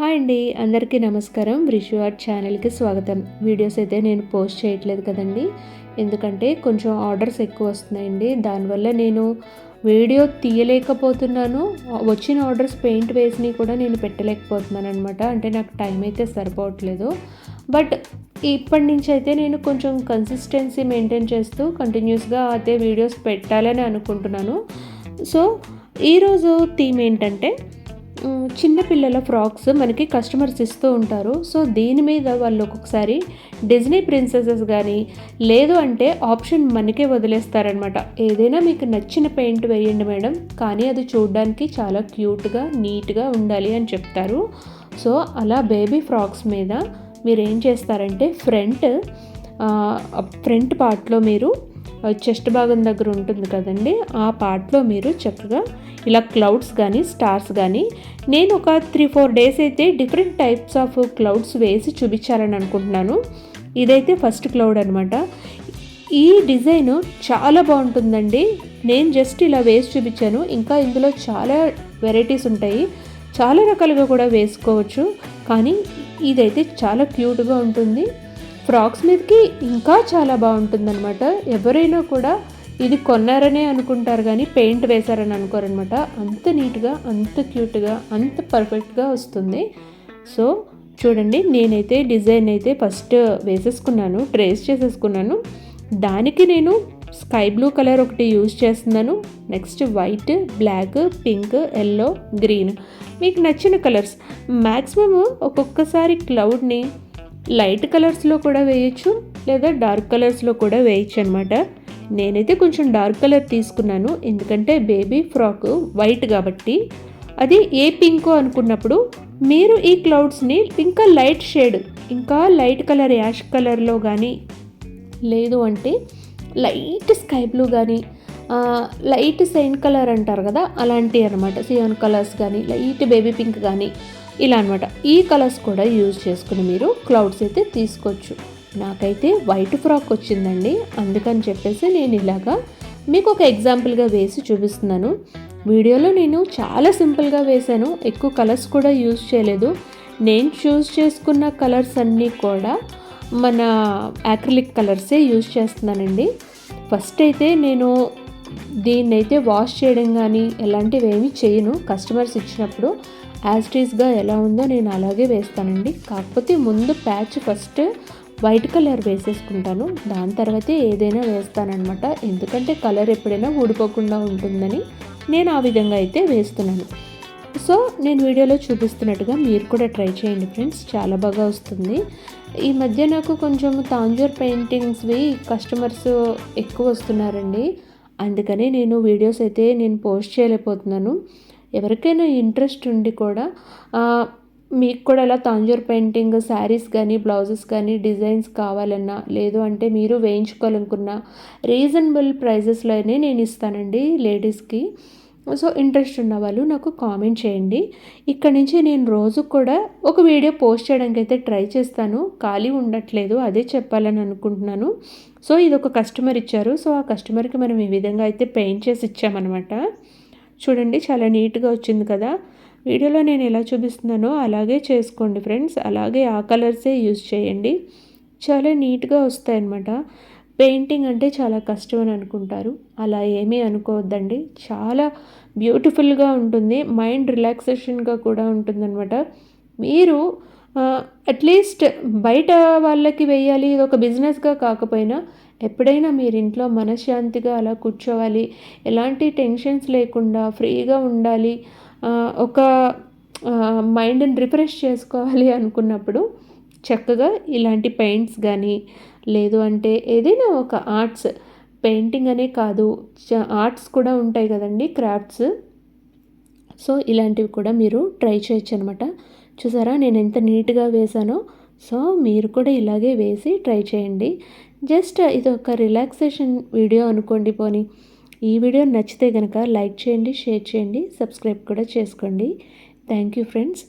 Hi అండి, అందరికీ నమస్కారం. వృషు ఆర్ట్ ఛానల్కి స్వాగతం. వీడియోస్ అయితే నేను పోస్ట్ చేయట్లేదు కదండి, ఎందుకంటే కొంచెం ఆర్డర్స్ ఎక్కువ వస్తున్నాయండి. దానివల్ల నేను వీడియో తీయలేకపోతున్నాను. వచ్చిన ఆర్డర్స్ పెయింట్ వేసినవి కూడా నేను పెట్టలేకపోతున్నాను అనమాట. అంటే నాకు టైం అయితే సరిపోవట్లేదు. బట్ ఇప్పటి నుంచి అయితే నేను కొంచెం కన్సిస్టెన్సీ మెయింటైన్ చేస్తూ కంటిన్యూస్గా అదే వీడియోస్ పెట్టాలని అనుకుంటున్నాను. సో ఈరోజు థీమ్ ఏంటంటే చిన్నపిల్లల ఫ్రాక్స్ మనకి కస్టమర్స్ ఇస్తూ ఉంటారు. సో దీని మీద వాళ్ళు ఒక్కొక్కసారి డిజ్నీ ప్రిన్సెసెస్ కానీ లేదు అంటే ఆప్షన్ మనకే వదిలేస్తారనమాట. ఏదైనా మీకు నచ్చిన పెయింట్ వేయండి మేడం, కానీ అది చూడడానికి చాలా క్యూట్గా నీట్గా ఉండాలి అని చెప్తారు. సో అలా బేబీ ఫ్రాక్స్ మీద మీరు ఏం చేస్తారంటే ఫ్రంట్ పార్ట్లో మీరు చెస్ట్ భాగం దగ్గర ఉంటుంది కదండి, ఆ పార్ట్లో మీరు చక్కగా ఇలా క్లౌడ్స్ కానీ స్టార్స్ కానీ, నేను ఒక 3-4 డేస్ అయితే డిఫరెంట్ టైప్స్ ఆఫ్ క్లౌడ్స్ వేసి చూపించాలని అనుకుంటున్నాను. ఇదైతే ఫస్ట్ క్లౌడ్ అనమాట. ఈ డిజైన్ చాలా బాగుంటుందండి. నేను జస్ట్ ఇలా వేసి చూపించాను. ఇంకా ఇందులో చాలా వెరైటీస్ ఉంటాయి, చాలా రకాలుగా కూడా వేసుకోవచ్చు. కానీ ఇదైతే చాలా క్యూట్గా ఉంటుంది. ఫ్రాక్స్ మీదకి ఇంకా చాలా బాగుంటుందన్నమాట. ఎవరైనా కూడా ఇది కొన్నారనే అనుకుంటారు కానీ పెయింట్ వేశారని అనుకోరనమాట. అంత నీట్గా, అంత క్యూట్గా, అంత పర్ఫెక్ట్గా వస్తుంది. సో చూడండి, నేనైతే డిజైన్ అయితే ఫస్ట్ వేసేసుకున్నాను, ట్రేస్ చేసేసుకున్నాను. దానికి నేను స్కై బ్లూ కలర్ ఒకటి యూజ్ చేస్తున్నాను. Next white, black, pink, yellow, green, మీకు నచ్చిన కలర్స్. మ్యాక్సిమమ్ ఒక్కొక్కసారి క్లౌడ్ని లైట్ కలర్స్లో కూడా వేయచ్చు, లేదా డార్క్ కలర్స్లో కూడా వేయచ్చు అనమాట. నేనైతే కొంచెం డార్క్ కలర్ తీసుకున్నాను, ఎందుకంటే బేబీ ఫ్రాక్ వైట్ కాబట్టి. అది ఏ పింకో అనుకున్నప్పుడు మీరు ఈ క్లౌడ్స్ని ఇంకా లైట్ షేడ్, ఇంకా లైట్ కలర్ యాష్ కలర్లో కానీ, లేదు అంటే లైట్ స్కై బ్లూ కానీ, లైట్ సైన్ కలర్ అంటారు కదా, అలాంటివి అనమాట. సియాన్ కలర్స్ కానీ, లైట్ బేబీ పింక్ కానీ, ఇలా అనమాట. ఈ కలర్స్ కూడా యూజ్ చేసుకుని మీరు క్లౌడ్స్ అయితే తీసుకోవచ్చు. నాకైతే వైట్ ఫ్రాక్ వచ్చిందండి, అందుకని చెప్పేసి నేను ఇలాగా మీకు ఒక ఎగ్జాంపుల్గా వేసి చూపిస్తున్నాను. వీడియోలో నేను చాలా సింపుల్గా వేశాను, ఎక్కువ కలర్స్ కూడా యూజ్ చేయలేదు. నేను చూస్ చేసుకున్న కలర్స్ అన్నీ కూడా మన యాక్రిలిక్ కలర్సే యూజ్ చేస్తున్నానండి. ఫస్ట్ అయితే నేను దీన్నైతే వాష్ చేయడం కానీ ఎలాంటివి ఏమీ చేయను. కస్టమర్స్ ఇచ్చినప్పుడు యాజ్టీస్గా ఎలా ఉందో నేను అలాగే వేస్తానండి. కాకపోతే ముందు ప్యాచ్ ఫస్ట్ వైట్ కలర్ వేసేసుకుంటాను, దాని తర్వాతే ఏదైనా వేస్తానన్నమాట. ఎందుకంటే కలర్ ఎప్పుడైనా ఊడిపోకుండా ఉంటుందని నేను ఆ విధంగా అయితే వేస్తున్నాను. సో నేను వీడియోలో చూపిస్తున్నట్టుగా మీరు కూడా ట్రై చేయండి ఫ్రెండ్స్, చాలా బాగా వస్తుంది. ఈ మధ్య నాకు కొంచెం తాంజూర్ పెయింటింగ్స్వి కస్టమర్స్ ఎక్కువ వస్తున్నారండి, అందుకనే నేను వీడియోస్ అయితే నేను పోస్ట్ చేయలేకపోతున్నాను. ఎవరికైనా ఇంట్రెస్ట్ ఉండి కూడా మీకు కూడా ఇలా తాంజూర్ పెయింటింగ్ శారీస్ కానీ, బ్లౌజెస్ కానీ, డిజైన్స్ కావాలన్నా, లేదు అంటే మీరు వేయించుకోవాలనుకున్న రీజనబుల్ ప్రైజెస్లోనే నేను ఇస్తానండి లేడీస్కి. సో ఇంట్రెస్ట్ ఉన్న వాళ్ళు నాకు కామెంట్ చేయండి. ఇక్కడ నుంచి నేను రోజు కూడా ఒక వీడియో పోస్ట్ చేయడానికి అయితే ట్రై చేస్తాను. ఖాళీ ఉండట్లేదు, అదే చెప్పాలని అనుకుంటున్నాను. సో ఇది ఒక కస్టమర్ ఇచ్చారు. సో ఆ కస్టమర్కి మనం ఈ విధంగా అయితే పెయింట్ చేసి ఇచ్చామన్నమాట. చూడండి, చాలా నీట్గా వచ్చింది కదా. వీడియోలో నేను ఎలా చూపిస్తున్నానో అలాగే చేసుకోండి ఫ్రెండ్స్, అలాగే ఆ కలర్సే యూజ్ చేయండి, చాలా నీట్గా వస్తాయన్నమాట. పెయింటింగ్ అంటే చాలా కష్టం అని అనుకుంటారు, అలా ఏమీ అనుకోవద్దండి. చాలా బ్యూటిఫుల్గా ఉంటుంది, మైండ్ రిలాక్సేషన్గా కూడా ఉంటుందన్నమాట. మీరు అట్లీస్ట్ బయట వాళ్ళకి వేయాలి, ఇది ఒక బిజినెస్గా కాకపోయినా ఎప్పుడైనా మీరు ఇంట్లో మనశ్శాంతిగా అలా కూర్చోవాలి, ఎలాంటి టెన్షన్స్ లేకుండా ఫ్రీగా ఉండాలి, ఒక మైండ్ని రిఫ్రెష్ చేసుకోవాలి అనుకున్నప్పుడు చక్కగా ఇలాంటి పెయింట్స్ కానీ, లేదు అంటే ఏదైనా ఒక ఆర్ట్స్, పెయింటింగ్ అనే కాదు ఆర్ట్స్ కూడా ఉంటాయి కదండి, క్రాఫ్ట్స్. సో ఇలాంటివి కూడా మీరు ట్రై చేయొచ్చు అనమాట. చూసారా నేను ఎంత నీట్గా వేసానో. సో మీరు కూడా ఇలాగే వేసి ట్రై చేయండి. జస్ట్ ఇది ఒక రిలాక్సేషన్ వీడియో అనుకోండి. పోనీ ఈ వీడియో నచ్చితే కనుక లైక్ చేయండి, షేర్ చేయండి, సబ్స్క్రైబ్ కూడా చేసుకోండి. Thank you friends.